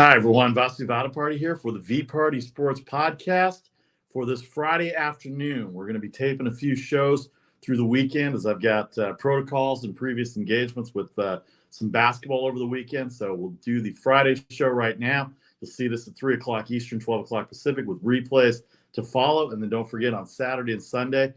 Hi, everyone. Vasu Vaddiparty here for the VPartySports Podcast for this Friday afternoon. We're going to be taping a few shows through the weekend as I've got protocols and previous engagements with some basketball over the weekend. So we'll do the Friday show right now. You'll see this at 3 o'clock Eastern, 12 o'clock Pacific with replays to follow. And then don't forget on Saturday and Sunday,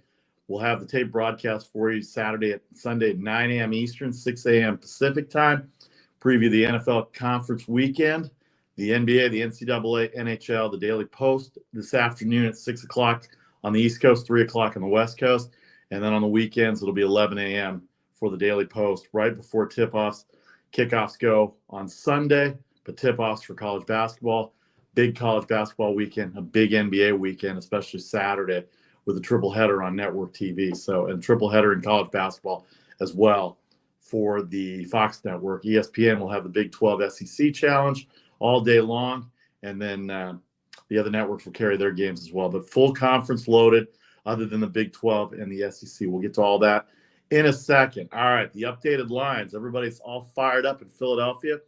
we'll have the tape broadcast for you Sunday at 9 a.m. Eastern, 6 a.m. Pacific time. Preview the NFL conference weekend. The NBA, the NCAA, NHL, the Daily Post this afternoon at 6 o'clock on the East Coast, 3 o'clock on the West Coast. And then on the weekends, it'll be 11 a.m. for the Daily Post right before tip-offs. Kickoffs go on Sunday, but tip-offs for college basketball. Big college basketball weekend, a big NBA weekend, especially Saturday with a triple header on network TV. So, and triple header in college basketball as well for the Fox network. ESPN will have the Big 12 SEC Challenge all day long, and then the other networks will carry their games as well. But full conference loaded, other than the Big 12 and the SEC. We'll get to all that in a second. All right, the updated lines. Everybody's all fired up in Philadelphia,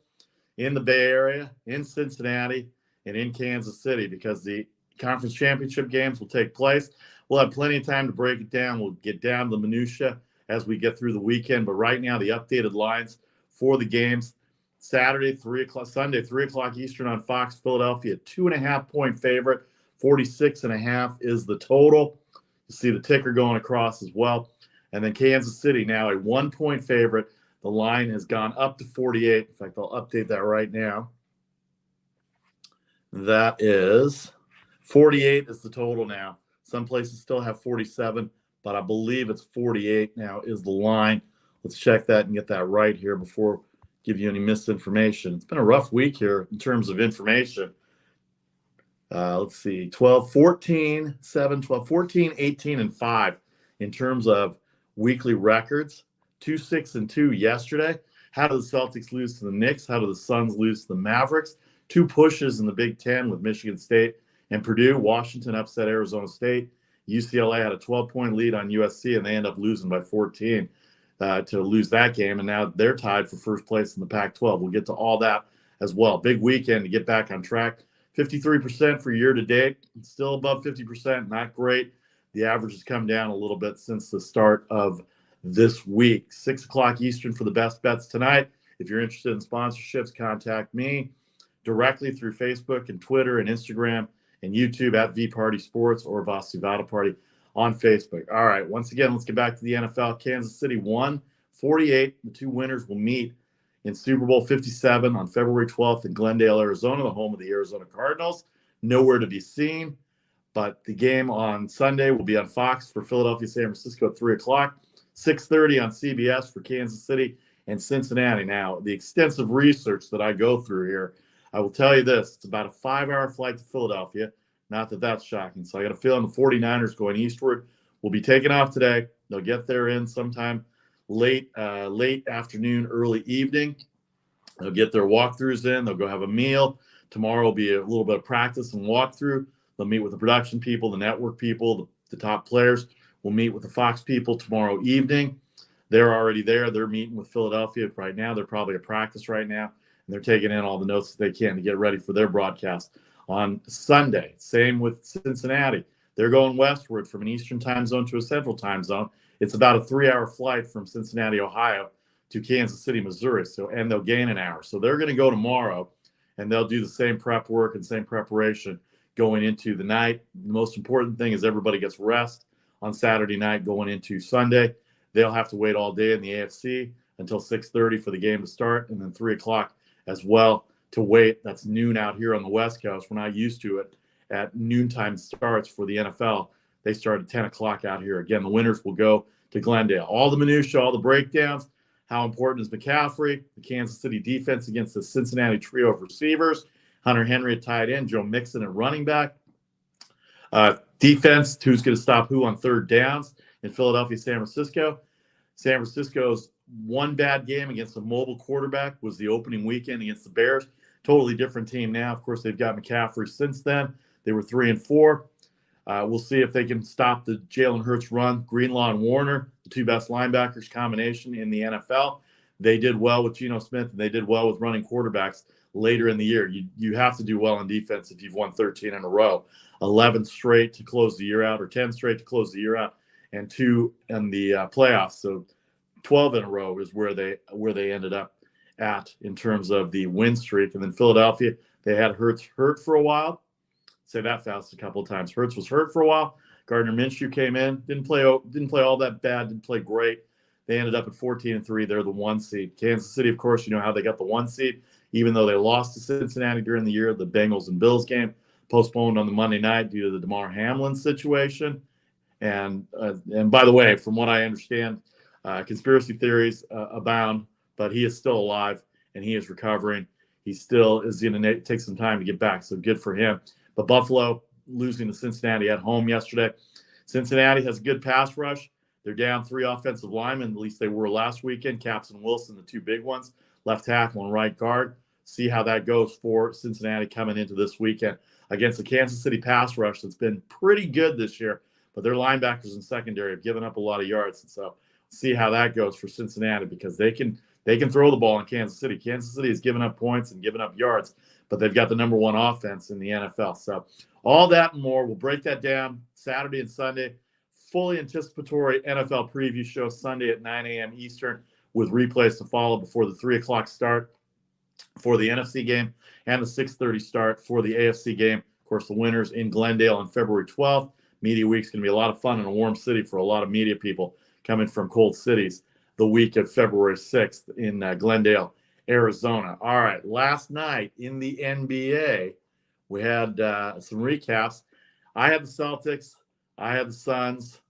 in the Bay Area, in Cincinnati, and in Kansas City because the conference championship games will take place. We'll have plenty of time to break it down. We'll get down to the minutia as we get through the weekend. But right now, the updated lines for the games. Saturday, 3 o'clock, Sunday, 3 o'clock Eastern on Fox, Philadelphia, 2.5-point favorite. 46.5 is the total. You see the ticker going across as well. And then Kansas City now a 1-point favorite. The line has gone up to 48. In fact, I'll update that right now. That is 48 is the total now. Some places still have 47, but I believe it's 48 now is the line. Let's check that and get that right here before give you any misinformation. It's been a rough week here in terms of information. Let's see, 12, 14, 7, 12, 14, 18, and 5 in terms of weekly records. 2-6-2 yesterday. How did the Celtics lose to the Knicks? How did the Suns lose to the Mavericks? 2 pushes in the Big Ten with Michigan State and Purdue. Washington upset Arizona State. UCLA had a 12-point lead on USC, and they end up losing by 14. To lose that game, and now they're tied for first place in the Pac-12. We'll get to all that as well. Big weekend to get back on track. 53% for year-to-date. Still above 50%, not great. The average has come down a little bit since the start of this week. 6 o'clock Eastern for the best bets tonight. If you're interested in sponsorships, contact me directly through Facebook and Twitter and Instagram and YouTube at VPartySports or Vasu Vaddiparty on Facebook. All right, once again, let's get back to the NFL. Kansas City won 48. The 2 winners will meet in Super Bowl 57 on February 12th in Glendale, Arizona, the home of the Arizona Cardinals. Nowhere to be seen, but the game on Sunday will be on Fox for Philadelphia, San Francisco at 3 o'clock, 6:30 on CBS for Kansas City and Cincinnati. Now, the extensive research that I go through here, I will tell you this. It's about a 5-hour flight to Philadelphia. Not that that's shocking. So I got a feeling the 49ers going eastward will be taking off today. They'll get there in sometime late afternoon, early evening. They'll get their walkthroughs in. They'll go have a meal. Tomorrow will be a little bit of practice and walkthrough. They'll meet with the production people, the network people, the top players. We'll meet with the Fox people tomorrow evening. They're already there. They're meeting with Philadelphia right now. They're probably at practice right now, and they're taking in all the notes that they can to get ready for their broadcast on Sunday. Same with Cincinnati. They're going westward from an Eastern time zone to a Central time zone. It's about a 3-hour flight from Cincinnati, Ohio to Kansas City, Missouri. And they'll gain an hour. So they're going to go tomorrow, and they'll do the same prep work and same preparation going into the night. The most important thing is everybody gets rest on Saturday night going into Sunday. They'll have to wait all day in the AFC until 6:30 for the game to start, and then 3 o'clock as well to wait. That's noon out here on the West Coast. We're not used to it at noontime starts for the NFL. They start at 10 o'clock out here. Again, the winners will go to Glendale. All the minutia, all the breakdowns. How important is McCaffrey? The Kansas City defense against the Cincinnati trio of receivers. Hunter Henry at tight end. Joe Mixon at running back. Defense, who's going to stop who on third downs in Philadelphia, San Francisco. San Francisco's one bad game against a mobile quarterback was the opening weekend against the Bears. Totally different team now. Of course, they've got McCaffrey since then. They were 3-4. We'll see if they can stop the Jalen Hurts run. Greenlaw and Warner, the 2 best linebackers combination in the NFL. They did well with Geno Smith, and they did well with running quarterbacks later in the year. You have to do well on defense if you've won 13 in a row, 11 straight to close the year out, or 10 straight to close the year out, and 2 in the playoffs. So 12 in a row is where they ended up at in terms of the win streak. And then Philadelphia, they had Hurts hurt for a while. Say that fast a couple of times. Hurts was hurt for a while. Gardner Minshew came in, didn't play all that bad, didn't play great. They ended up at 14-3. They're the 1 seed. Kansas City, of course, you know how they got the 1 seed, even though they lost to Cincinnati during the year. The Bengals and Bills game postponed on the Monday night due to the Damar Hamlin situation. And by the way, from what I understand, conspiracy theories abound, but he is still alive and he is recovering. He still is going to take some time to get back, so good for him. But Buffalo losing to Cincinnati at home yesterday. Cincinnati has a good pass rush. They're down 3 offensive linemen, at least they were last weekend. Capps and Wilson, the 2 big ones, left tackle and right guard. See how that goes for Cincinnati coming into this weekend against the Kansas City pass rush that's been pretty good this year, but their linebackers and secondary have given up a lot of yards. And so see how that goes for Cincinnati, because they can throw the ball in Kansas City. Kansas City has given up points and given up yards, but they've got the number 1 offense in the NFL. So all that and more, we'll break that down Saturday and Sunday. Fully anticipatory NFL preview show Sunday at 9 a.m. Eastern, with replays to follow before the 3 o'clock start for the NFC game and the 6:30 start for the AFC game. Of course, the winners in Glendale on February 12th. Media Week's going to be a lot of fun in a warm city for a lot of media people coming from cold cities the week of February 6th in Glendale, Arizona. All right, last night in the NBA, we had some recaps. I had the Celtics. I had the Suns.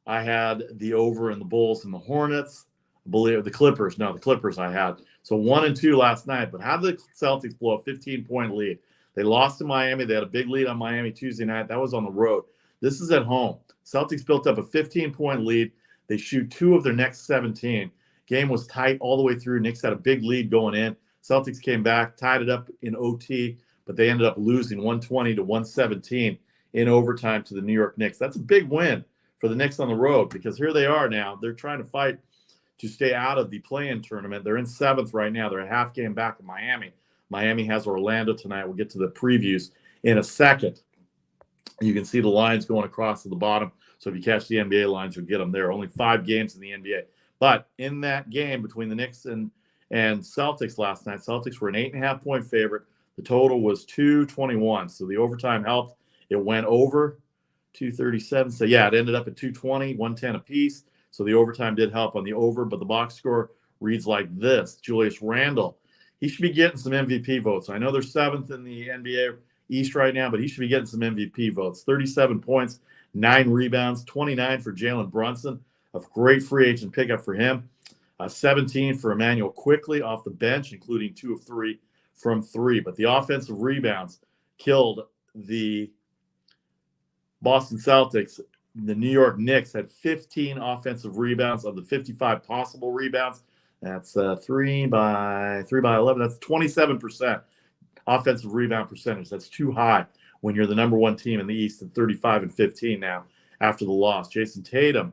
I had the over in the Bulls and the Hornets. I believe the Clippers. No, the Clippers I had. So 1 and 2 last night. But how did the Celtics blow a 15-point lead? They lost to Miami. They had a big lead on Miami Tuesday night. That was on the road. This is at home. Celtics built up a 15-point lead. They shoot 2 of their next 17. Game was tight all the way through. Knicks had a big lead going in. Celtics came back, tied it up in OT, but they ended up losing 120-117 in overtime to the New York Knicks. That's a big win for the Knicks on the road, because here they are now. They're trying to fight to stay out of the play-in tournament. They're in 7th right now. They're a half game back of Miami. Miami has Orlando tonight. We'll get to the previews in a second. You can see the lines going across to the bottom. So if you catch the NBA lines, you'll get them there. Only 5 games in the NBA. But in that game between the Knicks and Celtics last night, Celtics were an 8.5-point favorite. The total was 221. So the overtime helped. It went over 237. So, yeah, it ended up at 220, 110 apiece. So the overtime did help on the over, but the box score reads like this. Julius Randle, he should be getting some MVP votes. I know they're 7th in the NBA East right now, but he should be getting some MVP votes. 37 points, 9 rebounds, 29 for Jalen Brunson, a great free agent pickup for him. 17 for Emmanuel Quickly off the bench, including 2 of 3 from 3. But the offensive rebounds killed the Boston Celtics. The New York Knicks had 15 offensive rebounds of the 55 possible rebounds. That's 3 by 11. That's 27% offensive rebound percentage. That's too high when you're the number 1 team in the East at 35-15 now after the loss. Jason Tatum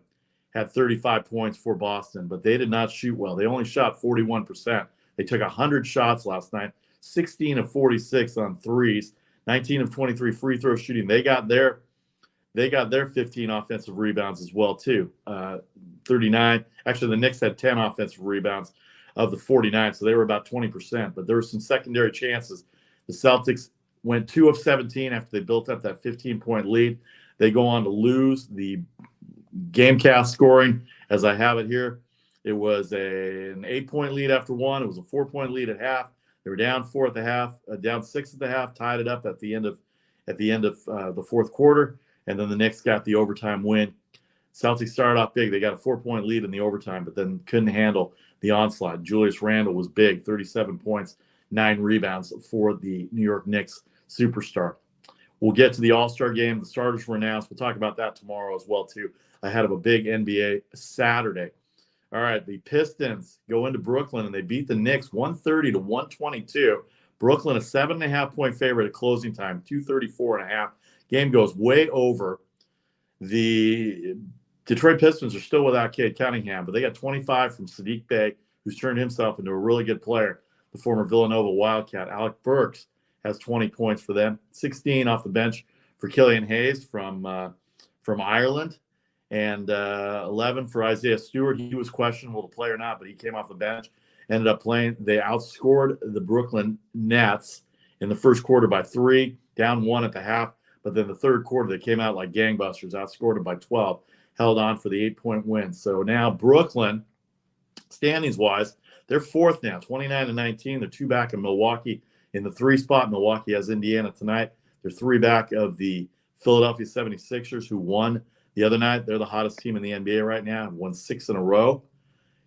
had 35 points for Boston, but they did not shoot well. They only shot 41%. They took 100 shots last night, 16 of 46 on threes, 19 of 23 free throw shooting. They got their 15 offensive rebounds as well, too. 39. Actually, the Knicks had 10 offensive rebounds of the 49, so they were about 20%. But there were some secondary chances. The Celtics went 2 of 17 after they built up that 15-point lead. They go on to lose. The Gamecast scoring, as I have it here, it was an 8-point lead after 1. It was a 4-point lead at half. They were down 4 at the half, down 6 at the half, tied it up at the end of the fourth quarter. And then the Knicks got the overtime win. Celtics started off big. They got a 4-point lead in the overtime, but then couldn't handle the onslaught. Julius Randle was big, 37 points, 9 rebounds for the New York Knicks superstar. We'll get to the All-Star game. The starters were announced. We'll talk about that tomorrow as well, too, ahead of a big NBA Saturday. All right, the Pistons go into Brooklyn, and they beat the Knicks 130-122. Brooklyn, a 7.5-point favorite at closing time, 234.5. Game goes way over. The Detroit Pistons are still without Cade Cunningham, but they got 25 from Sadiq Bey, who's turned himself into a really good player. the former Villanova Wildcat. Alec Burks has 20 points for them. 16 off the bench for Killian Hayes from Ireland. And 11 for Isaiah Stewart. He was questionable to play or not, but he came off the bench, ended up playing. They outscored the Brooklyn Nets in the first quarter by 3, down 1 at the half. But then the third quarter, they came out like gangbusters, outscored them by 12, held on for the 8-point win. So now Brooklyn, standings-wise, they're fourth now, 29-19. They're 2 back of Milwaukee in the 3 spot. Milwaukee has Indiana tonight. They're 3 back of the Philadelphia 76ers, who won the other night. They're the hottest team in the NBA right now, won 6 in a row,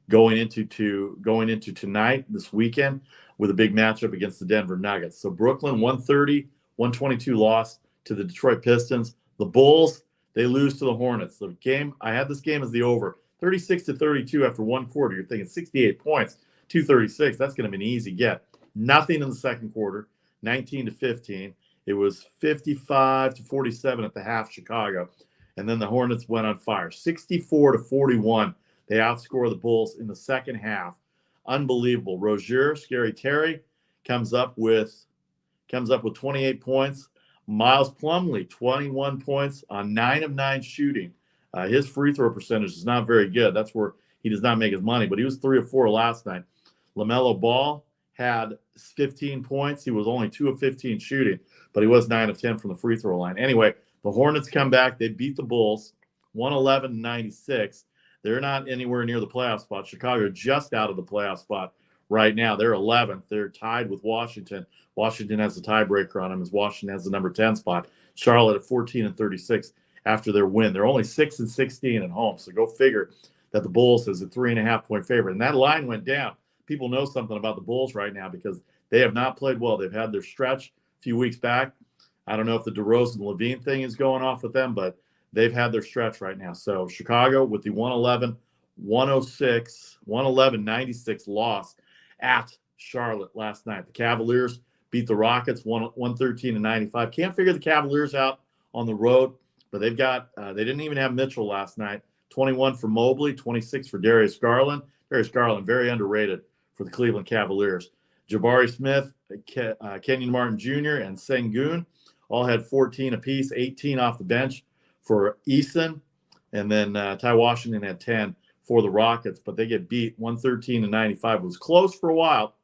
going into tonight, this weekend, with a big matchup against the Denver Nuggets. So Brooklyn, 130-122 loss to the Detroit Pistons. The Bulls, they lose to the Hornets. The game, I had this game as the over, 36-32 after 1 quarter. You're thinking 68 points, 236. That's going to be an easy get. Nothing in the second quarter, 19-15. It was 55-47 at the half, Chicago. And then the Hornets went on fire, 64-41. They outscore the Bulls in the second half. Unbelievable. Rozier, Scary Terry, comes up with 28 points. Miles Plumlee, 21 points on 9 of 9 shooting. His free throw percentage is not very good. That's where he does not make his money, but he was 3 of 4 last night. LaMelo Ball had 15 points. He was only 2 of 15 shooting, but he was 9 of 10 from the free throw line. Anyway, the Hornets come back. They beat the Bulls, 111-96. They're not anywhere near the playoff spot. Chicago just out of the playoff spot right now. They're 11th. They're tied with Washington. Washington has the tiebreaker on them as Washington has the number 10 spot. Charlotte at 14-36 after their win. They're only 6-16 at home. So go figure that the Bulls is a 3.5-point favorite. And that line went down. People know something about the Bulls right now because they have not played well. They've had their stretch a few weeks back. I don't know if the DeRozan-Levine thing is going off with them, but they've had their stretch right now. So Chicago with the 111-96 loss at Charlotte last night. The Cavaliers beat the Rockets 113-95. Can't figure the Cavaliers out on the road, but they didn't even have Mitchell last night. 21 for Mobley, 26 for Darius Garland. Darius Garland, very underrated for the Cleveland Cavaliers. Jabari Smith, Kenyon Martin Jr., and Sengun all had 14 apiece, 18 off the bench for Eason. And then Ty Washington had 10 for the Rockets, but they get beat 113-95. It was close for a while.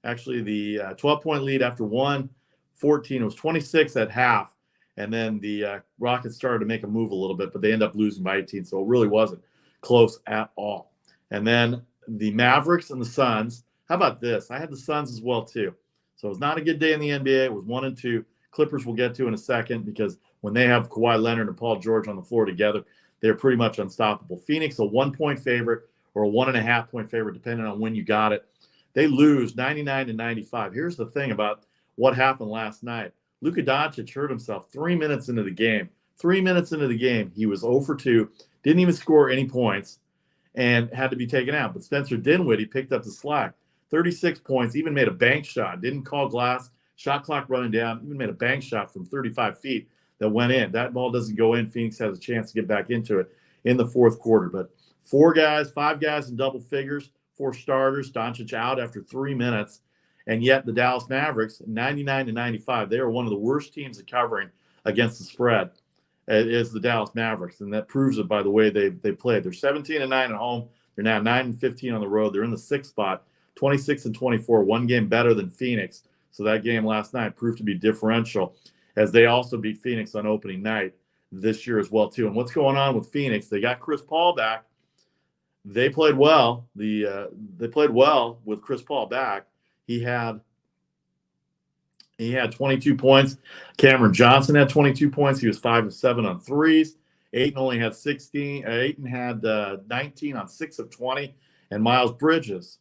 Actually, the 12-point lead after 1:14, it was 26 at half. And then the Rockets started to make a move a little bit, but they end up losing by 18. So it really wasn't close at all. And then the Mavericks and the Suns. How about this? I had the Suns as well, too. So it was not a good day in the NBA. It was 1-2. Clippers we'll get to in a second because when they have Kawhi Leonard and Paul George on the floor together, they're pretty much unstoppable. Phoenix, a 1-point favorite or a 1.5-point favorite, depending on when you got it. They lose 99-95. Here's the thing about what happened last night. Luka Doncic hurt himself 3 minutes into the game. 3 minutes into the game, he was 0 for 2, didn't even score any points, and had to be taken out. But Spencer Dinwiddie picked up the slack. 36 points, even made a bank shot, didn't call glass, shot clock running down, even made a bank shot from 35 feet that went in. That ball doesn't go in. Phoenix has a chance to get back into it in the fourth quarter. But 5 guys in double figures, 4 starters, Doncic out after 3 minutes. And yet the Dallas Mavericks, 99-95, they are one of the worst teams at covering against the spread. It is the Dallas Mavericks, and that proves it by the way they played. They're 17-9 at home. They're now 9-15 on the road. They're in the 6th spot, 26-24, one game better than Phoenix. So that game last night proved to be differential as they also beat Phoenix on opening night this year as well, too. And what's going on with Phoenix? They got Chris Paul back. They played well. They played well with Chris Paul back. He had 22 points. Cameron Johnson had 22 points. He was 5 of 7 on threes. Ayton only had 16. Ayton had 19 on 6 of 20. And Mikal Bridges,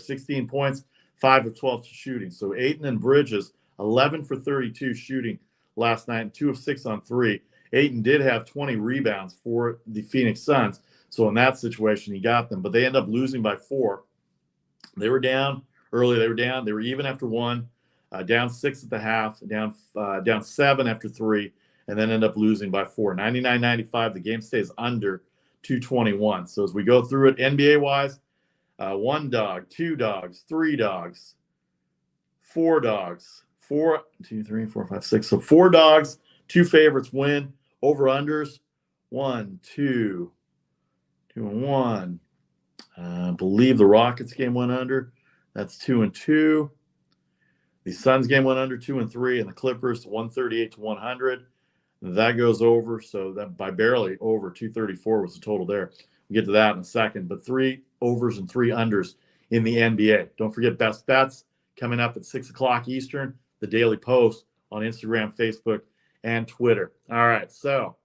16 points, 5 of 12 shooting. So Ayton and Bridges, 11 for 32 shooting last night, and 2 of 6 on 3. Ayton did have 20 rebounds for the Phoenix Suns. So in that situation, he got them. But they end up losing by 4. They were down early. They were even after 1, down 6 at the half, down 7 after 3, and then end up losing by 4. 99-95, the game stays under 221. So as we go through it, NBA-wise, 1 dog, 2 dogs, 3 dogs, 4 dogs, 4, 2, 3, 4, 5, 6. So 4 dogs, 2 favorites win. Over-unders, 1, 2, 2 and 1. I believe the Rockets game went under. That's 2 and 2. The Suns game went under 2 and 3, and the Clippers 138 to 100. That goes over, so that by barely over. 234 was the total there. We'll get to that in a second. But 3 overs and 3 unders in the NBA. Don't forget best bets coming up at 6 o'clock Eastern. The Daily Post on Instagram, Facebook, and Twitter. All right, so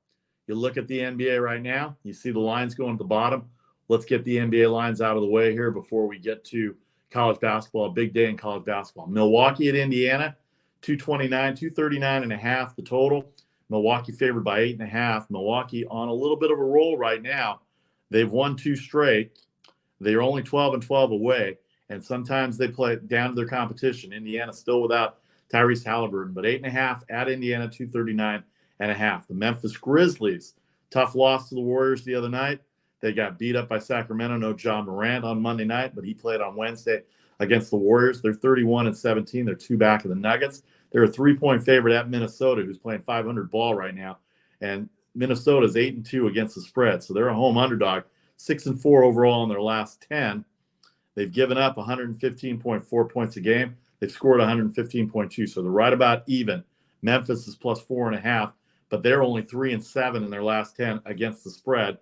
you look at the NBA right now. You see the lines going at the bottom. Let's get the NBA lines out of the way here before we get to college basketball. A big day in college basketball. Milwaukee at Indiana, 229, 239.5 the total. Milwaukee favored by 8.5. Milwaukee on a little bit of a roll right now. They've won 2 straight. They're only 12 and 12 away, and sometimes they play down to their competition. Indiana still without Tyrese Halliburton, but 8.5 at Indiana, 239.5. The Memphis Grizzlies, tough loss to the Warriors the other night. They got beat up by Sacramento. No John Morant on Monday night, but he played on Wednesday against the Warriors. They're 31 and 17. They're 2 back of the Nuggets. They're a 3-point favorite at Minnesota, who's playing 500 ball right now. And Minnesota's 8 and 2 against the spread. So they're a home underdog, 6 and 4 overall in their last 10. They've given up 115.4 points a game. They've scored 115.2. So they're right about even. Memphis is plus 4.5, but they're only 3 and 7 in their last 10 against the spread.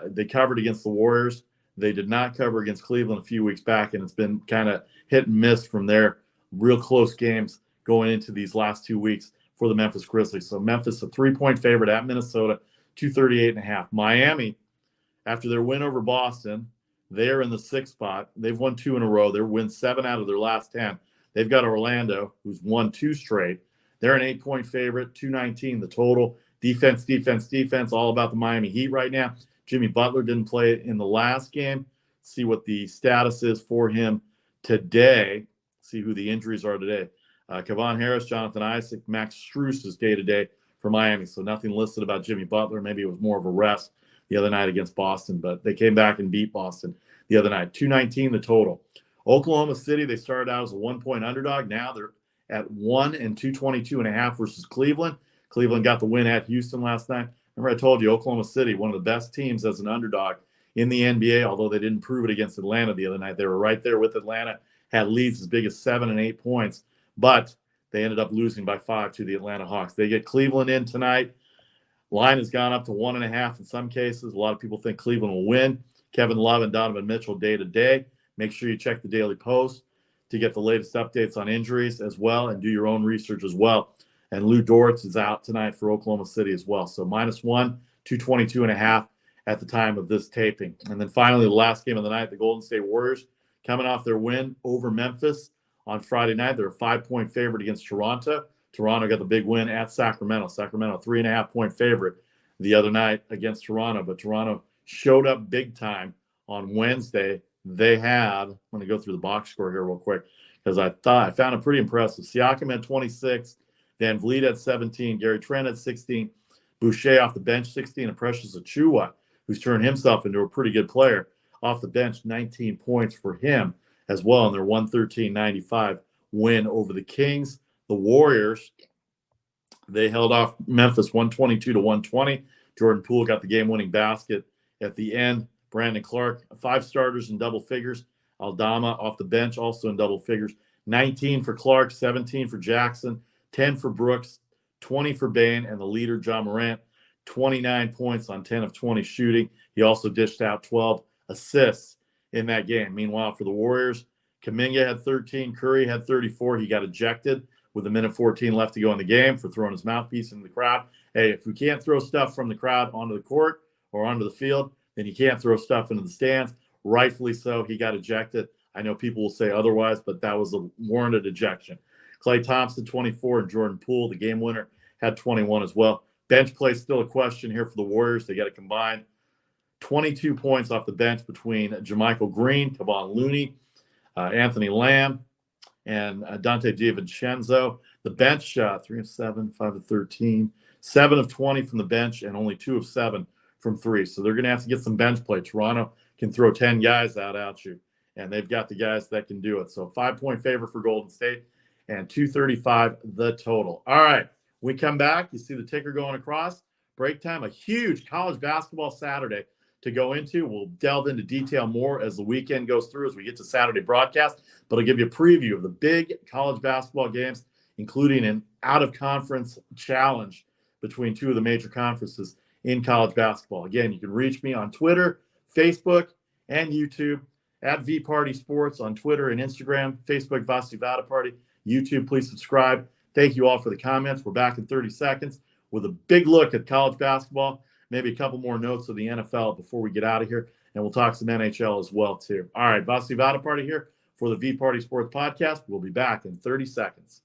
They covered against the Warriors. They did not cover against Cleveland a few weeks back, and it's been kind of hit and miss from their real close games going into these last 2 weeks for the Memphis Grizzlies. So Memphis, a 3-point favorite at Minnesota, 238.5. Miami, after their win over Boston, they're in the 6th spot. They've won 2 in a row. They're win 7 out of their last 10. They've got Orlando, who's won 2 straight. They're an 8-point favorite, 219 the total. Defense, defense, defense, all about the Miami Heat right now. Jimmy Butler didn't play in the last game. See what the status is for him today. See who the injuries are today. Kevon Harris, Jonathan Isaac, Max Strus is day-to-day for Miami. So nothing listed about Jimmy Butler. Maybe it was more of a rest the other night against Boston, but they came back and beat Boston the other night. 219 the total. Oklahoma City, they started out as a 1-point underdog. Now they're at 1 and 222.5 versus Cleveland. Cleveland got the win at Houston last night. Remember I told you Oklahoma City, one of the best teams as an underdog in the NBA, although they didn't prove it against Atlanta the other night. They were right there with Atlanta, had leads as big as 7 and 8 points, but they ended up losing by 5 to the Atlanta Hawks. They get Cleveland in tonight. Line has gone up to 1.5 in some cases. A lot of people think Cleveland will win. Kevin Love and Donovan Mitchell day to day. Make sure you check the Daily Post to get the latest updates on injuries as well, and do your own research as well. And Lou Dortz is out tonight for Oklahoma City as well. So -1, 222.5 at the time of this taping. And then finally, the last game of the night, the Golden State Warriors coming off their win over Memphis on Friday night. They're a 5-point favorite against Toronto. Toronto got the big win at Sacramento. Sacramento, 3.5-point favorite the other night against Toronto. But Toronto showed up big time on Wednesday. They had, I'm going to go through the box score here real quick because I found it pretty impressive. Siakam had 26. Van Vliet had 17, Gary Trent had 16, Boucher off the bench 16, and Precious Achiuwa, who's turned himself into a pretty good player, off the bench 19 points for him as well in their 113-95 win over the Kings. The Warriors, they held off Memphis 122-120. Jordan Poole got the game-winning basket at the end. Brandon Clark, 5 starters in double figures. Aldama off the bench also in double figures. 19 for Clark, 17 for Jackson, 10 for Brooks, 20 for Bain, and the leader, John Morant, 29 points on 10 of 20 shooting. He also dished out 12 assists in that game. Meanwhile, for the Warriors, Kuminga had 13, Curry had 34. He got ejected with 1:14 left to go in the game for throwing his mouthpiece into the crowd. Hey, if we can't throw stuff from the crowd onto the court or onto the field, then you can't throw stuff into the stands. Rightfully so, he got ejected. I know people will say otherwise, but that was a warranted ejection. Klay Thompson, 24, and Jordan Poole, the game winner, had 21 as well. Bench play still a question here for the Warriors. They got a combined 22 points off the bench between JaMychal Green, Kevon Looney, Anthony Lamb, and Dante DiVincenzo. The bench shot 3 of 7, 5 of 13, 7 of 20 from the bench, and only 2 of 7 from 3. So they're going to have to get some bench play. Toronto can throw 10 guys out at you and they've got the guys that can do it. So 5-point favorite for Golden State and 235 the total. All right, we come back. You see the ticker going across. Break time, a huge college basketball Saturday to go into. We'll delve into detail more as the weekend goes through, as we get to Saturday broadcast, but I'll give you a preview of the big college basketball games, including an out-of-conference challenge between two of the major conferences in college basketball. Again, you can reach me on Twitter, Facebook, and YouTube at VPartySports on Twitter and Instagram. Facebook, Vasu Vaddiparty. YouTube, please subscribe. Thank you all for the comments. We're back in 30 seconds with a big look at college basketball, maybe a couple more notes of the NFL before we get out of here, and we'll talk some NHL as well, too. All right, Vasu Vaddiparty here for the VParty Sports Podcast. We'll be back in 30 seconds.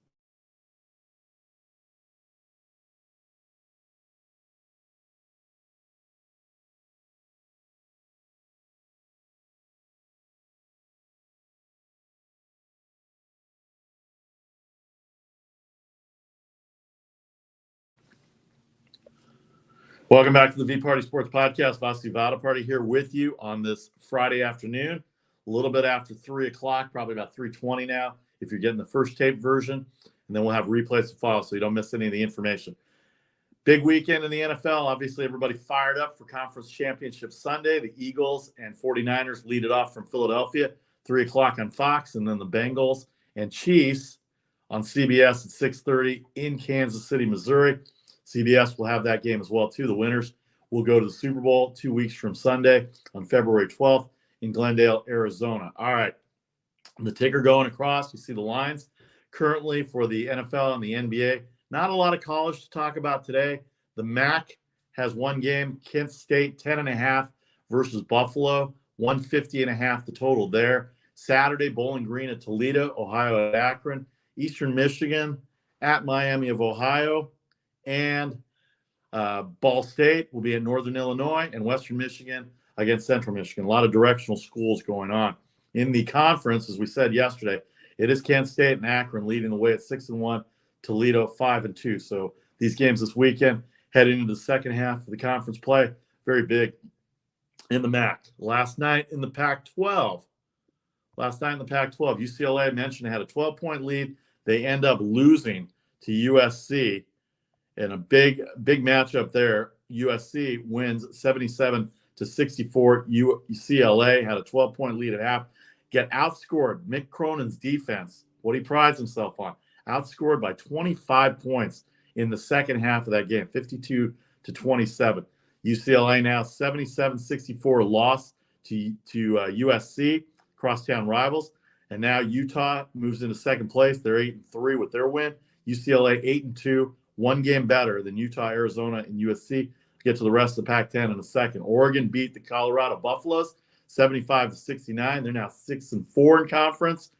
Welcome back to the VParty Sports Podcast. Vasu Vaddiparty here with you on this Friday afternoon, a little bit after 3 o'clock, probably about 3:20 now, if you're getting the first tape version. And then we'll have replays to follow so you don't miss any of the information. Big weekend in the NFL. Obviously, everybody fired up for Conference Championship Sunday. The Eagles and 49ers lead it off from Philadelphia, 3 o'clock on Fox, and then the Bengals and Chiefs on CBS at 6:30 in Kansas City, Missouri. CBS will have that game as well, too. The winners will go to the Super Bowl 2 weeks from Sunday on February 12th in Glendale, Arizona. All right, the ticker going across. You see the lines currently for the NFL and the NBA. Not a lot of college to talk about today. The MAC has one game, Kent State 10.5 versus Buffalo, 150.5 the total there. Saturday, Bowling Green at Toledo, Ohio at Akron, Eastern Michigan at Miami of Ohio, and Ball State will be at Northern Illinois, and Western Michigan against Central Michigan. A lot of directional schools going on. In the conference, as we said yesterday, it is Kent State and Akron leading the way at 6-1, Toledo 5-2. So these games this weekend, heading into the second half of the conference play, very big in the MAC. Last night in the Pac-12, UCLA, I mentioned, had a 12-point lead. They end up losing to USC. In a big matchup there, USC wins 77-64. UCLA had a 12-point lead at half. Get outscored. Mick Cronin's defense, what he prides himself on, outscored by 25 points in the second half of that game, 52-27. UCLA now 77-64 loss to USC, crosstown rivals. And now Utah moves into second place. They're 8-3 with their win. UCLA 8-2. One game better than Utah, Arizona, and USC. Get to the rest of the Pac-10 in a second. Oregon beat the Colorado Buffaloes 75-69. They're now 6-4 in conference.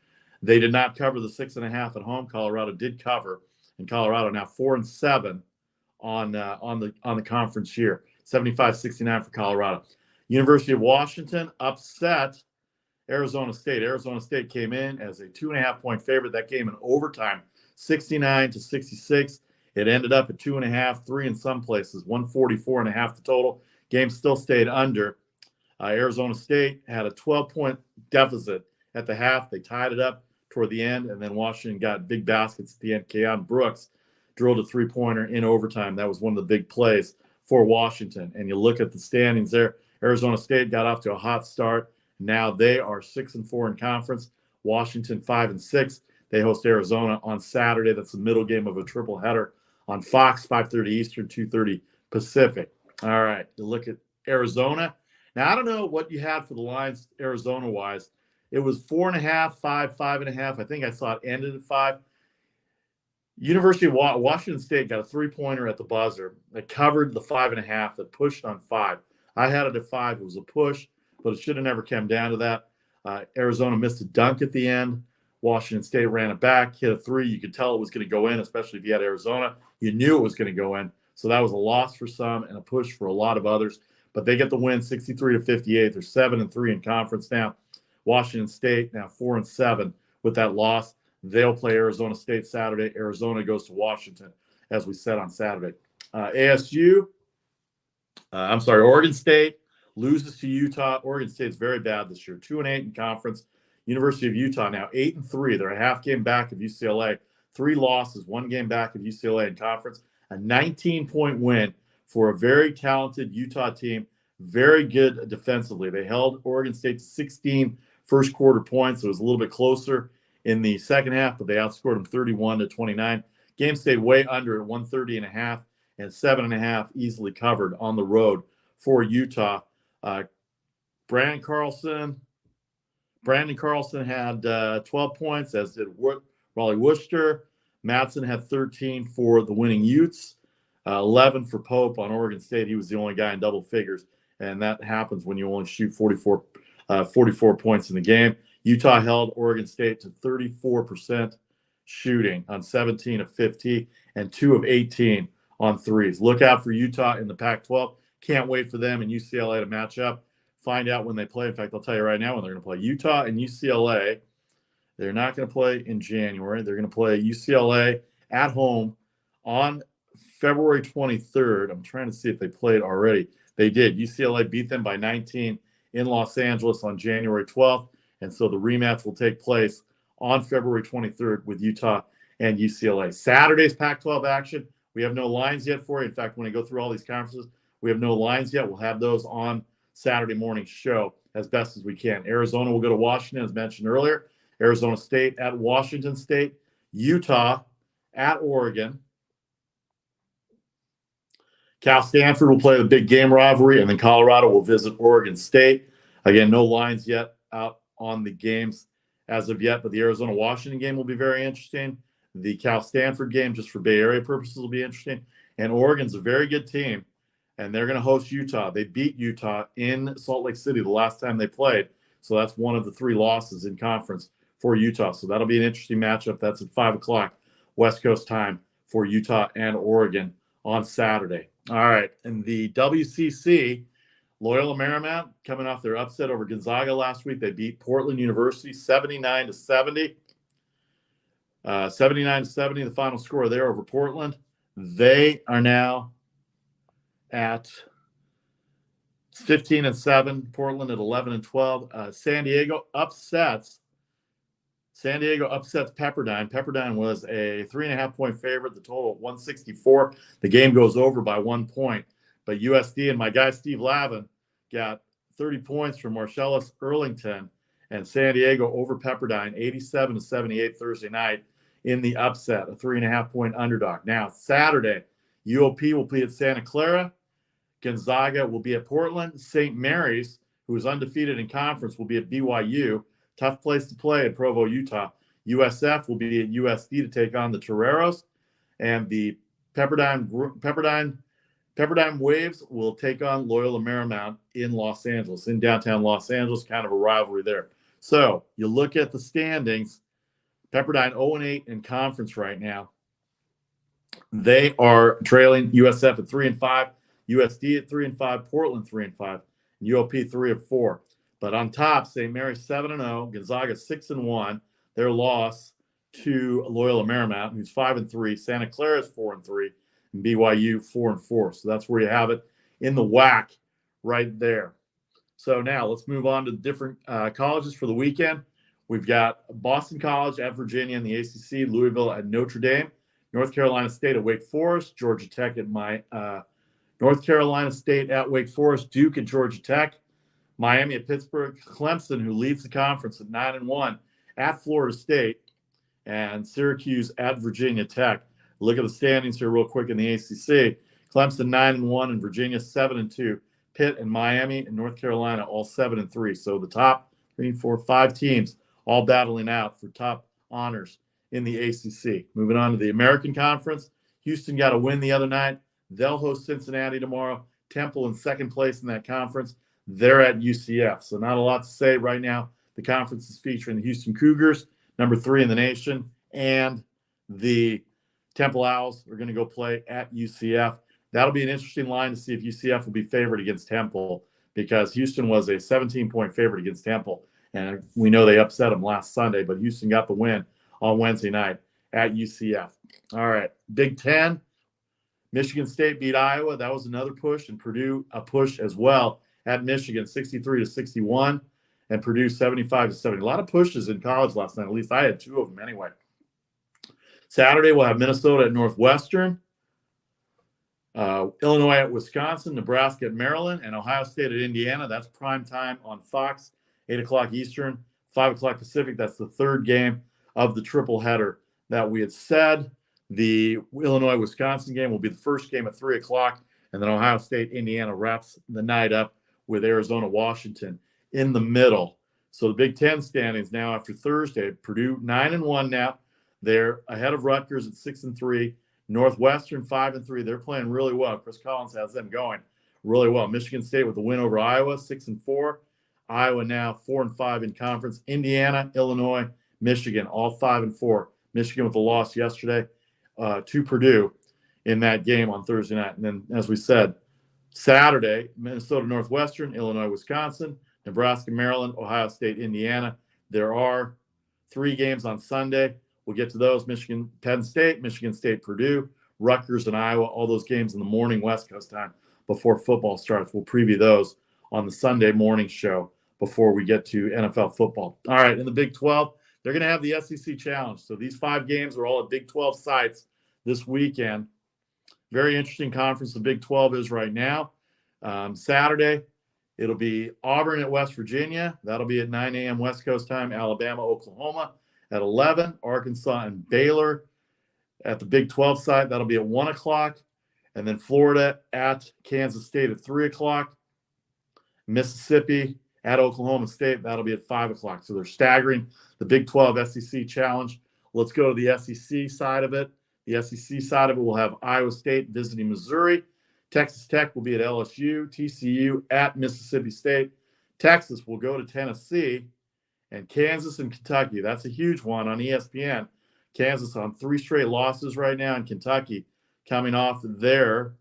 They did not cover the 6.5 at home. Colorado did cover, and Colorado now 4-7 on the conference year. 75-69 for Colorado. University of Washington upset Arizona State. Arizona State came in as a 2.5-point favorite. That game in overtime, 69-66. It ended up at 2.5, 3 in some places, 144.5 the total. Game still stayed under. Arizona State had a 12-point deficit at the half. They tied it up toward the end, and then Washington got big baskets at the end. Keon Brooks drilled a three-pointer in overtime. That was one of the big plays for Washington. And you look at the standings there. Arizona State got off to a hot start. Now they are 6-4 in conference. Washington 5-6. They host Arizona on Saturday. That's the middle game of a triple header on Fox, 5:30 Eastern, 2:30 Pacific. All right, you look at Arizona. Now, I don't know what you had for the lines Arizona-wise. It was 4.5, 5, 5.5. I think I saw it ended at 5. University of Washington State got a three-pointer at the buzzer that covered the 5.5 that pushed on 5. I had it at 5. It was a push, but it should have never come down to that. Arizona missed a dunk at the end. Washington State ran it back, hit a 3. You could tell it was going to go in, especially if you had Arizona. You knew it was going to go in. So that was a loss for some and a push for a lot of others. But they get the win, 63-58. They're 7-3 in conference now. Washington State now 4-7 with that loss. They'll play Arizona State Saturday. Arizona goes to Washington, as we said on Saturday. Oregon State loses to Utah. Oregon State's very bad this year, 2-8 in conference. University of Utah now 8-3. They're a half game back of UCLA. 3 losses, 1 game back of UCLA in conference. A 19-point win for a very talented Utah team. Very good defensively. They held Oregon State to 16 first quarter points. It was a little bit closer in the second half, but they outscored them 31-29. Game stayed way under at 130.5 and 7.5 easily covered on the road for Utah. Brandon Carlson had 12 points, as did Raleigh Worcester. Madsen had 13 for the winning Utes, 11 for Pope on Oregon State. He was the only guy in double figures, and that happens when you only shoot 44 points in the game. Utah held Oregon State to 34% shooting on 17 of 50 and 2 of 18 on threes. Look out for Utah in the Pac-12. Can't wait for them and UCLA to match up. Find out when they play. In fact, I'll tell you right now when they're going to play. Utah and UCLA, they're not going to play in January. They're going to play UCLA at home on February 23rd. I'm trying to see if they played already. They did. UCLA beat them by 19 in Los Angeles on January 12th. And so the rematch will take place on February 23rd with Utah and UCLA. Saturday's Pac-12 action. We have no lines yet for you. In fact, when I go through all these conferences, we have no lines yet. We'll have those on Saturday morning show as best as we can. Arizona will go to Washington, as mentioned earlier. Arizona State at Washington State. Utah at Oregon. Cal Stanford will play the big game rivalry, and then Colorado will visit Oregon State. Again, no lines yet out on the games as of yet, but the Arizona-Washington game will be very interesting. The Cal-Stanford game, just for Bay Area purposes, will be interesting. And Oregon's a very good team, and they're going to host Utah. They beat Utah in Salt Lake City the last time they played, so that's one of the 3 losses in conference for Utah. So that'll be an interesting matchup. That's at 5 o'clock West Coast time for Utah and Oregon on Saturday. All right, and the WCC, Loyola Marymount coming off their upset over Gonzaga last week. They beat Portland University 79-70. 79-70, the final score there over Portland. They are now at 15-7. Portland at 11-12. San Diego upsets Pepperdine. Pepperdine was a 3.5-point favorite. The total 164. The game goes over by 1 point. But USD and my guy Steve Lavin got 30 points from Marcellus Earlington, and San Diego over Pepperdine 87-78 Thursday night in the upset, a 3.5-point underdog. Now, Saturday, UOP will be at Santa Clara. Gonzaga will be at Portland. St. Mary's, who is undefeated in conference, will be at BYU. Tough place to play in Provo, Utah. USF will be at USD to take on the Toreros. And the Pepperdine Waves will take on Loyola Marymount in Los Angeles, in downtown Los Angeles, kind of a rivalry there. So you look at the standings, Pepperdine 0-8 in conference right now. They are trailing USF at 3-5, USD at 3-5, Portland 3-5, and UOP 3-4. But on top, St. Mary's 7-0, Gonzaga 6-1. Their loss to Loyola Marymount, who's 5-3. Santa Clara is 4-3, and BYU 4-4. So that's where you have it in the WAC right there. So now let's move on to the different colleges for the weekend. We've got Boston College at Virginia in the ACC, Louisville at Notre Dame, North Carolina State at Wake Forest, Georgia Tech at North Carolina State at Wake Forest, Duke at Georgia Tech, Miami at Pittsburgh, Clemson, who leads the conference at 9-1, at Florida State, and Syracuse at Virginia Tech. Look at the standings here real quick in the ACC. Clemson 9-1 and Virginia 7-2. Pitt and Miami and North Carolina all 7-3. So the top 3, 4, 5 teams all battling out for top honors in the ACC. Moving on to the American Conference. Houston got a win the other night. They'll host Cincinnati tomorrow. Temple in second place in that conference. They're at UCF. So not a lot to say right now. The conference is featuring the Houston Cougars, number 3 in the nation, and the Temple Owls are going to go play at UCF. That'll be an interesting line to see if UCF will be favored against Temple, because Houston was a 17-point favorite against Temple, and we know they upset them last Sunday, but Houston got the win on Wednesday night at UCF. All right, Big Ten. Michigan State beat Iowa. That was another push, and Purdue a push as well at Michigan, 63-61. and Purdue 75-70. A lot of pushes in college last night. At least I had two of them anyway. Saturday, we'll have Minnesota at Northwestern, Illinois at Wisconsin, Nebraska at Maryland, and Ohio State at Indiana. That's prime time on Fox, 8 o'clock Eastern, 5 o'clock Pacific. That's the third game of the triple header that we had said. The Illinois-Wisconsin game will be the first game at 3 o'clock, and then Ohio State-Indiana wraps the night up with Arizona-Washington in the middle. So the Big Ten standings now after Thursday, Purdue 9-1 now. They're ahead of Rutgers at 6-3. Northwestern 5-3. They're playing really well. Chris Collins has them going really well. Michigan State with a win over Iowa, 6-4. Iowa now 4-5 in conference. Indiana, Illinois, Michigan, all 5-4. Michigan with a loss yesterday to Purdue in that game on Thursday night. And then, as we said, Saturday, Minnesota, Northwestern, Illinois, Wisconsin, Nebraska, Maryland, Ohio State, Indiana. There are 3 games on Sunday. We'll get to those. Michigan, Penn State, Michigan State, Purdue, Rutgers, and Iowa. All those games in the morning West Coast time before football starts. We'll preview those on the Sunday morning show before we get to NFL football. All right, in the Big 12, they're going to have the SEC Challenge. So these 5 games are all at Big 12 sites this weekend. Very interesting conference the Big 12 is right now. Saturday, it'll be Auburn at West Virginia. That'll be at 9 a.m. West Coast time. Alabama, Oklahoma at 11. Arkansas and Baylor at the Big 12 site. That'll be at 1 o'clock. And then Florida at Kansas State at 3 o'clock. Mississippi at Oklahoma State. That'll be at 5 o'clock. So they're staggering the Big 12 SEC Challenge. Let's go to the SEC side of it. The SEC side of it will have Iowa State visiting Missouri. Texas Tech will be at LSU. TCU at Mississippi State. Texas will go to Tennessee. And Kansas and Kentucky. That's a huge one on ESPN. Kansas on 3 straight losses right now, and Kentucky coming off their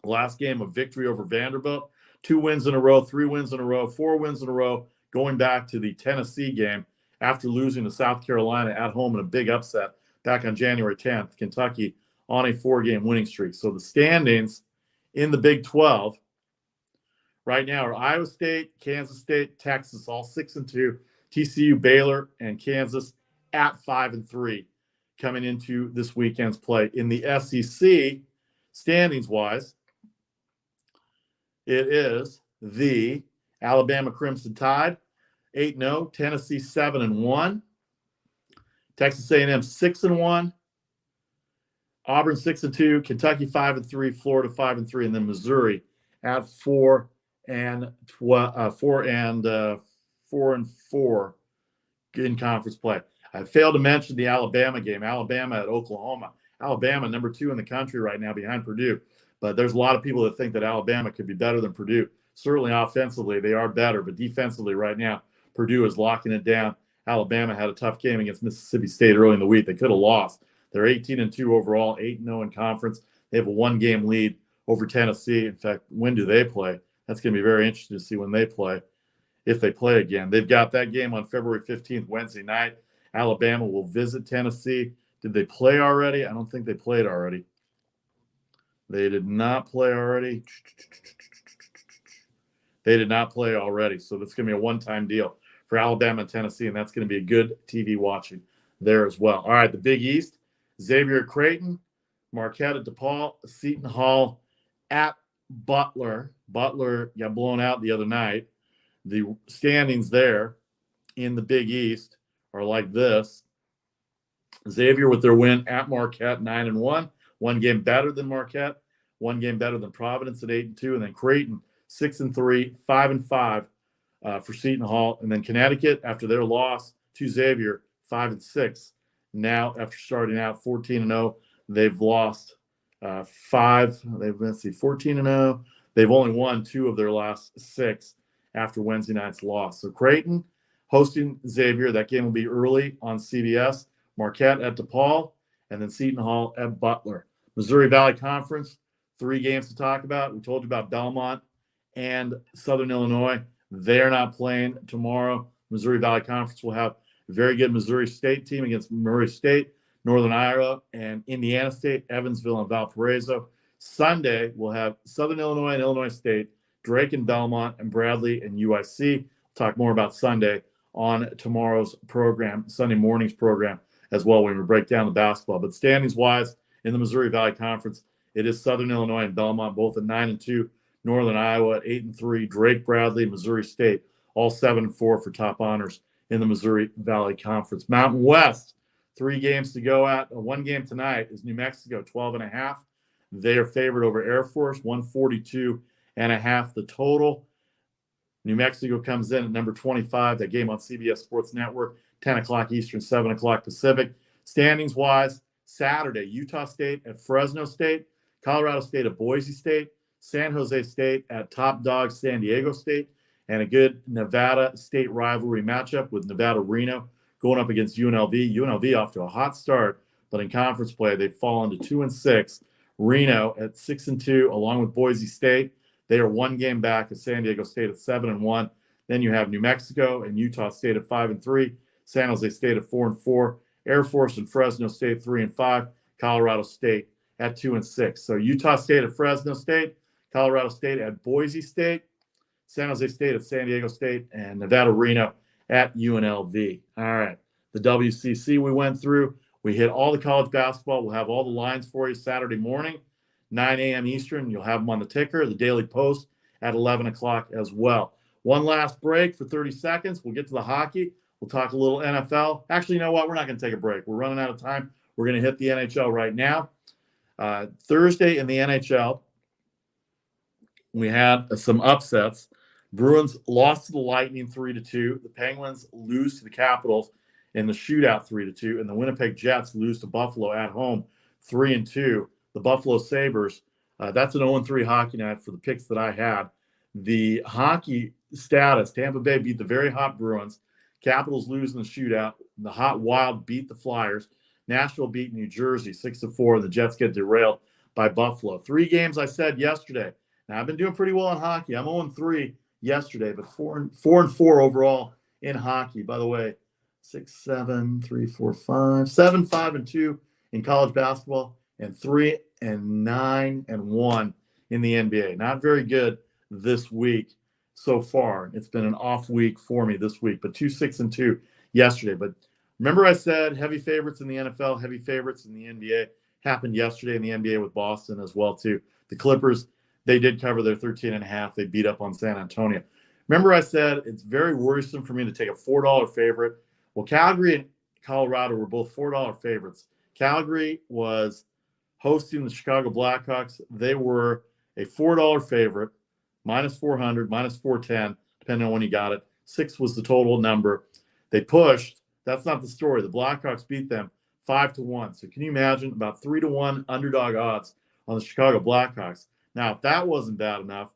last game of victory over Vanderbilt. 2 wins in a row, 3 wins in a row, 4 wins in a row, going back to the Tennessee game after losing to South Carolina at home in a big upset back on January 10th. Kentucky on a 4-game winning streak. So the standings in the Big 12 right now are Iowa State, Kansas State, Texas, all 6-2. TCU, Baylor, and Kansas at 5-3 coming into this weekend's play. In the SEC, standings-wise, it is the Alabama Crimson Tide, 8-0, Tennessee 7-1, Texas A&M 6-1, Auburn 6-2, Kentucky 5-3, Florida 5-3, and then Missouri at 4-4 in conference play. I failed to mention the Alabama game, Alabama at Oklahoma. Alabama, number 2 in the country right now behind Purdue. But there's a lot of people that think that Alabama could be better than Purdue. Certainly offensively, they are better. But defensively right now, Purdue is locking it down. Alabama had a tough game against Mississippi State early in the week. They could have lost. They're 18-2 overall, 8-0 in conference. They have a 1-game lead over Tennessee. In fact, when do they play? That's going to be very interesting to see when they play, if they play again. They've got that game on February 15th, Wednesday night. Alabama will visit Tennessee. Did they play already? I don't think they played already. They did not play already. They did not play already. So that's going to be a one-time deal for Alabama and Tennessee, and that's going to be a good TV watching there as well. All right, the Big East, Xavier at Creighton, Marquette at DePaul, Seton Hall at Butler. Butler got blown out the other night. The standings there in the Big East are like this. Xavier with their win at Marquette, 9-1. 1 game better than Marquette, 1 game better than Providence at 8-2, and then Creighton 6-3, 5-5 for Seton Hall, and then Connecticut after their loss to Xavier, 5-6. Now after starting out 14-0, they've lost 5. They've 14-0. They've only won 2 of their last 6 after Wednesday night's loss. So Creighton hosting Xavier. That game will be early on CBS. Marquette at DePaul, and then Seton Hall at Butler. Missouri Valley Conference, 3 games to talk about. We told you about Belmont and Southern Illinois. They're not playing tomorrow. Missouri Valley Conference will have a very good Missouri State team against Murray State, Northern Iowa, and Indiana State, Evansville, and Valparaiso. Sunday, we'll have Southern Illinois and Illinois State, Drake and Belmont, and Bradley and UIC. talk more about Sunday on tomorrow's program, Sunday morning's program as well, when we break down the basketball. But standings-wise, in the Missouri Valley Conference, it is Southern Illinois and Belmont, both at 9-2, Northern Iowa at 8-3, Drake, Bradley, Missouri State, all 7-4 for top honors in the Missouri Valley Conference. Mountain West, 3 games to go at. One game tonight is New Mexico, 12.5. They are favored over Air Force, 142.5 the total. New Mexico comes in at number 25. That game on CBS Sports Network, 10 o'clock Eastern, 7 o'clock Pacific. Standings-wise, Saturday, Utah State at Fresno State, Colorado State at Boise State, San Jose State at top dog San Diego State, and a good Nevada State rivalry matchup with Nevada-Reno going up against UNLV. UNLV off to a hot start, but in conference play, they've fallen to 2-6. Reno at 6-2, along with Boise State. They are 1 game back of San Diego State at 7-1. Then you have New Mexico and Utah State at 5-3, San Jose State at 4-4, Air Force and Fresno State 3-5, Colorado State at 2-6. So Utah State at Fresno State, Colorado State at Boise State, San Jose State at San Diego State, and Nevada-Reno at UNLV. All right, the WCC we went through. We hit all the college basketball. We'll have all the lines for you Saturday morning, 9 a.m. Eastern. You'll have them on the ticker, the Daily Post, at 11 o'clock as well. One last break for 30 seconds. We'll get to the hockey. We'll talk a little NFL. Actually, you know what? We're not going to take a break. We're running out of time. We're going to hit the NHL right now. Thursday in the NHL, we had some upsets. Bruins lost to the Lightning 3-2. The Penguins lose to the Capitals in the shootout 3-2. And the Winnipeg Jets lose to Buffalo at home 3-2. The Buffalo Sabres, that's an 0-3 hockey night for the picks that I had. The hockey status, Tampa Bay beat the very hot Bruins. Capitals lose in the shootout. The hot Wild beat the Flyers. Nashville beat New Jersey 6-4. And the Jets get derailed by Buffalo. 3 games I said yesterday. Now, I've been doing pretty well in hockey. I'm 0-3 yesterday, but 4-4 overall in hockey. By the way, 6, 7, 3, 4, 5, 7, 5-2 in college basketball, and 3 and 9 and 1 in the NBA. Not very good this week so far. It's been an off week for me this week, but 2-6-2 yesterday. But remember I said heavy favorites in the NFL, heavy favorites in the NBA. Happened yesterday in the NBA with Boston as well too. The Clippers, they did cover their 13.5. They beat up on San Antonio. Remember I said it's very worrisome for me to take a $4 favorite. Well, Calgary and Colorado were both $4 favorites. Calgary was hosting the Chicago Blackhawks. They were a $4 favorite, -400, -410, depending on when you got it. 6 was the total number. They pushed. That's not the story. The Blackhawks beat them 5-1. So can you imagine about 3-1 underdog odds on the Chicago Blackhawks? Now, if that wasn't bad enough,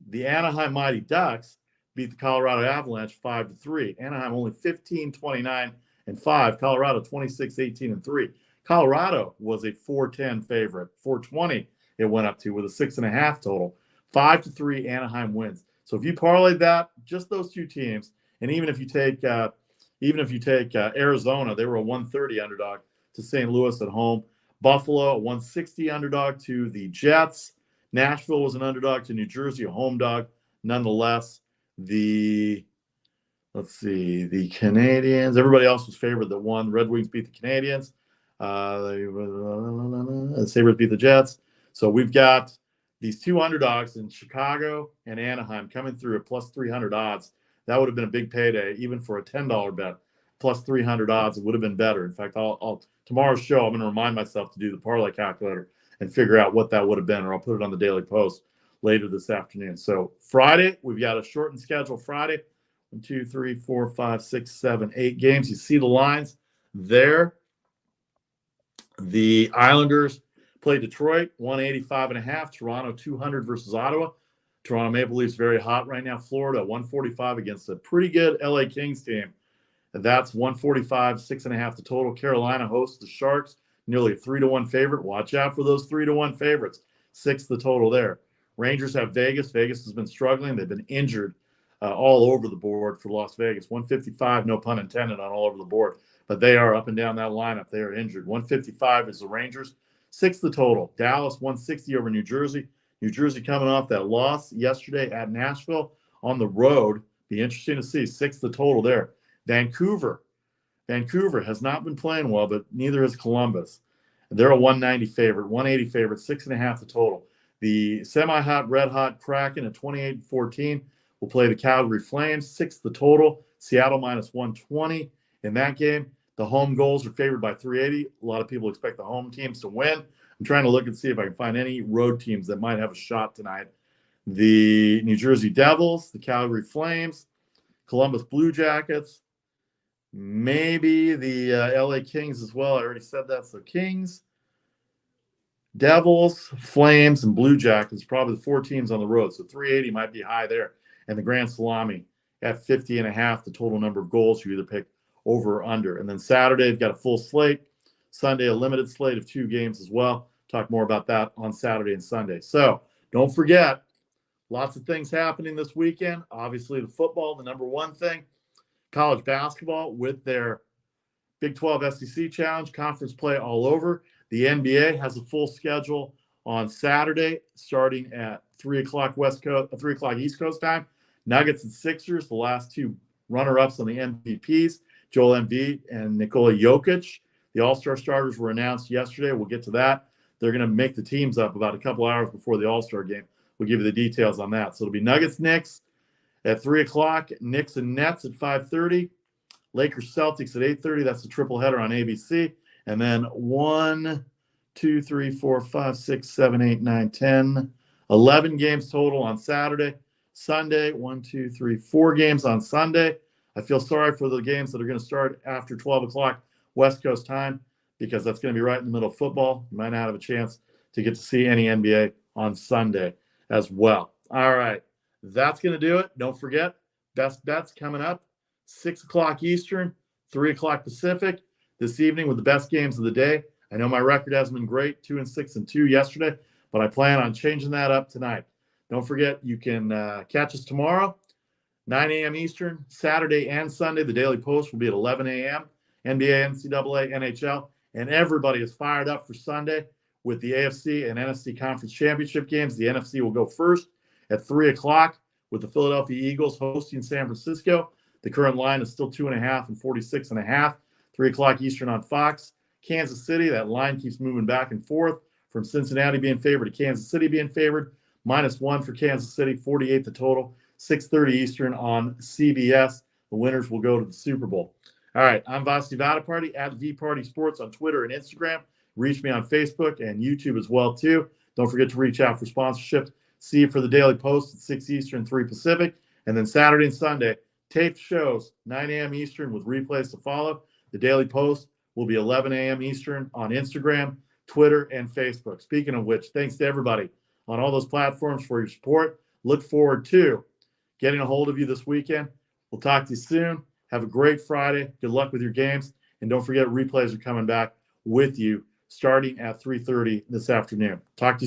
the Anaheim Mighty Ducks beat the Colorado Avalanche 5-3. Anaheim only 15-29-5. Colorado 26-18-3. Colorado was a 410 favorite. 420 it went up to with a 6.5 total. 5-3 Anaheim wins. So if you parlayed that, just those 2 teams, and even if you take Arizona, they were a 130 underdog to St. Louis at home. Buffalo, a 160 underdog to the Jets. Nashville was an underdog to New Jersey, a home dog. Nonetheless, the Canadians, everybody else was favored that won. Red Wings beat the Canadians. The Sabres beat the Jets. So we've got these 2 underdogs in Chicago and Anaheim coming through at +300 odds. That would have been a big payday, even for a $10 bet. +300 odds, it would have been better. In fact, I'll tomorrow's show, I'm going to remind myself to do the parlay calculator and figure out what that would have been, or I'll put it on the Daily Post later this afternoon. So Friday, we've got a shortened schedule Friday. 1, 2, 3, 4, 5, 6, 7, 8 games. You see the lines there. The Islanders play Detroit, 185.5. Toronto, 200 versus Ottawa. Toronto Maple Leafs very hot right now. Florida, 145 against a pretty good LA Kings team. And that's 145, 6.5 the total. Carolina hosts the Sharks, nearly a 3-1 favorite. Watch out for those 3-1 favorites. 6 the total there. Rangers have Vegas. Vegas has been struggling. They've been injured all over the board for Las Vegas. 155, no pun intended, on all over the board. But they are up and down that lineup. They are injured. 155 is the Rangers. 6 the total. Dallas, 160 over New Jersey. New Jersey coming off that loss yesterday at Nashville on the road, Be interesting to see. 6 the total there. Vancouver has not been playing well, but neither has Columbus. They're a 190 favorite, 180 favorite, 6.5 the total. The semi-hot, red-hot Kraken at 28-14 will play the Calgary Flames, 6 the total. Seattle minus 120 in that game. The home goals are favored by 380. A lot of people expect the home teams to win. I'm trying to look and see if I can find any road teams that might have a shot tonight. The New Jersey Devils, the Calgary Flames, Columbus Blue Jackets, maybe the LA Kings as well. I already said that. So Kings, Devils, Flames, and Blue Jackets, probably the 4 teams on the road. So 380 might be high there. And the Grand Salami at 50.5, the total number of goals. You either pick over or under. And then Saturday, they've got a full slate. Sunday, a limited slate of 2 games as well. Talk more about that on Saturday and Sunday. So don't forget, lots of things happening this weekend. Obviously, the football, the number one thing. College basketball with their Big 12 SEC Challenge, conference play all over. The NBA has a full schedule on Saturday, starting at 3 o'clock East Coast time. Nuggets and Sixers, the last 2 runner-ups on the MVPs, Joel Embiid and Nikola Jokic. The All-Star starters were announced yesterday. We'll get to that. They're going to make the teams up about a couple hours before the All-Star game. We'll give you the details on that. So it'll be Nuggets-Knicks at 3 o'clock, Knicks and Nets at 5:30, Lakers-Celtics at 8:30. That's the triple header on ABC. And then 1, 2, 3, 4, 5, 6, 7, 8, 9, 10, 11 games total on Saturday. Sunday, 1, 2, 3, 4 games on Sunday. I feel sorry for the games that are going to start after 12 o'clock West Coast time because that's going to be right in the middle of football. You might not have a chance to get to see any NBA on Sunday as well. All right. That's going to do it. Don't forget, best bets coming up, 6 o'clock Eastern, 3 o'clock Pacific this evening with the best games of the day. I know my record hasn't been great, 2-6-2 yesterday, but I plan on changing that up tonight. Don't forget, you can catch us tomorrow, 9 a.m. Eastern, Saturday and Sunday. The Daily Post will be at 11 a.m. NBA, NCAA, NHL, and everybody is fired up for Sunday with the AFC and NFC Conference Championship games. The NFC will go first at 3 o'clock with the Philadelphia Eagles hosting San Francisco. The current line is still 2.5 and 46.5, 3 o'clock Eastern on Fox. Kansas City, that line keeps moving back and forth from Cincinnati being favored to Kansas City being favored. -1 for Kansas City, 48 the total, 6:30 Eastern on CBS. The winners will go to the Super Bowl. All right, I'm Vasu Vaddiparty at VPartySports on Twitter and Instagram. Reach me on Facebook and YouTube as well, too. Don't forget to reach out for sponsorships. See you for the Daily Post at 6 Eastern, 3 Pacific. And then Saturday and Sunday, taped shows, 9 a.m. Eastern with replays to follow. The Daily Post will be 11 a.m. Eastern on Instagram, Twitter, and Facebook. Speaking of which, thanks to everybody on all those platforms for your support. Look forward to getting a hold of you this weekend. We'll talk to you soon. Have a great Friday. Good luck with your games. And don't forget, replays are coming back with you starting at 3:30 this afternoon. Talk to you soon.